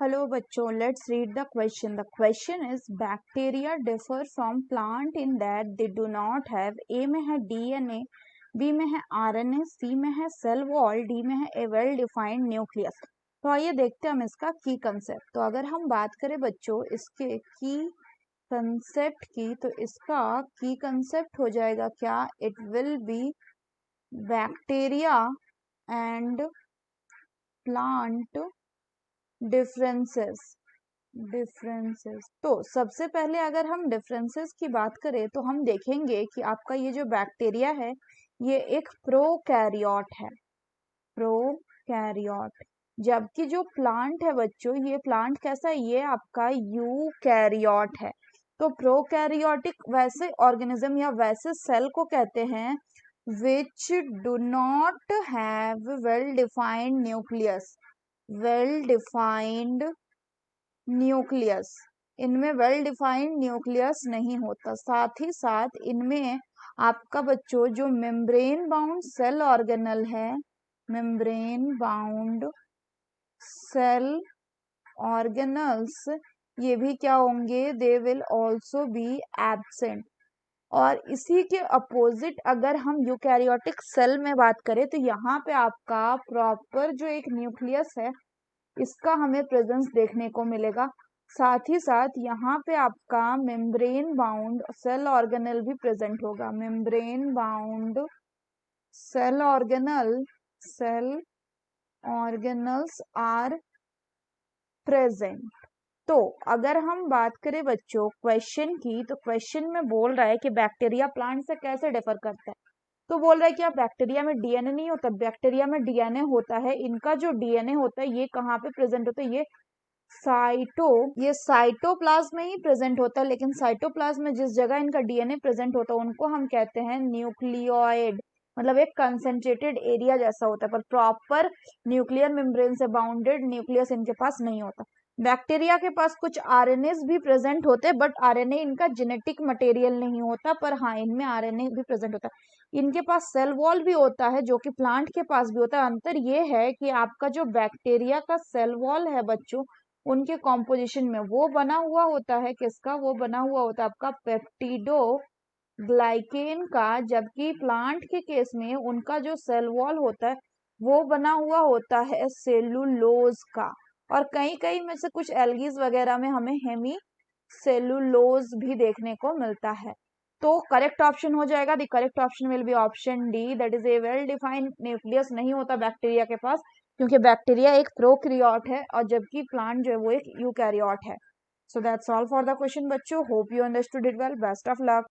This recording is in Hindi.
Hello बच्चों, let's read the question. The question is bacteria differ from plant in that they do not have A में है DNA, B में है RNA, C में है cell wall, D में है a well defined nucleus. तो आइए देखते हैं हम इसका की कंसेप्ट. तो अगर हम बात करें बच्चों इसके की कंसेप्ट की, तो इसका की कंसेप्ट हो जाएगा क्या? It will be bacteria and plant differences. तो सबसे पहले अगर हम डिफरेंसेस की बात करें तो हम देखेंगे कि आपका ये जो बैक्टीरिया है ये एक प्रोकैरियोट है, प्रोकैरियोट. जबकि जो प्लांट है बच्चों, ये प्लांट कैसा है? ये आपका यूकैरियोट है. तो प्रोकैरियोटिक वैसे ऑर्गेनिज्म या वैसे सेल को कहते हैं which do not have well defined nucleus. Well defined nucleus, इनमें वेल डिफाइंड न्यूक्लियस नहीं होता. साथ ही साथ इनमें आपका बच्चों जो मेम्ब्रेन बाउंड सेल ऑर्गेनल है, मेम्ब्रेन बाउंड सेल ऑर्गेनल्स, ये भी क्या होंगे? They will also be absent. और इसी के अपोजिट अगर हम यूकैरियोटिक सेल में बात करें तो यहाँ पे आपका प्रॉपर जो एक न्यूक्लियस है इसका हमें प्रेजेंस देखने को मिलेगा. साथ ही साथ यहाँ पे आपका मेम्ब्रेन बाउंड सेल ऑर्गेनल भी प्रेजेंट होगा. Membrane bound cell organelles are present. तो अगर हम बात करें बच्चों क्वेश्चन की, तो क्वेश्चन में बोल रहा है कि बैक्टीरिया प्लांट से कैसे डिफर करता है. तो बोल रहा है कि आप बैक्टीरिया में डीएनए नहीं होता, बैक्टीरिया में डीएनए होता है. इनका जो डीएनए होता है ये कहाँ पे प्रेजेंट होता है? ये साइटोप्लाज्म में ही प्रेजेंट होता है. लेकिन साइटोप्लाज्म में जिस जगह इनका डीएनए प्रेजेंट होता है उनको हम कहते हैं न्यूक्लियोइड. मतलब एक कंसेंट्रेटेड एरिया जैसा होता है, पर प्रॉपर न्यूक्लियर मेम्ब्रेन से बाउंडेड न्यूक्लियस इनके पास नहीं होता. बैक्टीरिया के पास कुछ आरएनए भी प्रेजेंट होते हैं, बट आरएनए इनका जेनेटिक मटेरियल नहीं होता, पर हाँ इनमें आरएनए भी प्रेजेंट होता है. इनके पास सेल वॉल भी होता है जो कि प्लांट के पास भी होता है. अंतर ये है कि आपका जो बैक्टीरिया का सेल वॉल है बच्चों, उनके कॉम्पोजिशन में वो बना हुआ होता है किसका? वो बना हुआ होता है आपका पेप्टिडो ग्लाइकेन का. जबकि प्लांट के केस में उनका जो सेल वॉल होता है वो बना हुआ होता है सेलुलोज का. और कई कई में से कुछ एल्गीज वगैरह में हमें हेमी सेलुलोज भी देखने को मिलता है. तो करेक्ट ऑप्शन हो जाएगा, the correct option will be option D, that is a well defined nucleus नहीं होता बैक्टीरिया के पास, क्योंकि बैक्टीरिया एक प्रोकैरियोट है और जबकि प्लांट जो है वो एक यूकैरियोट है. So that's all for the question बच्चों. Hope you understood it well. Best of luck.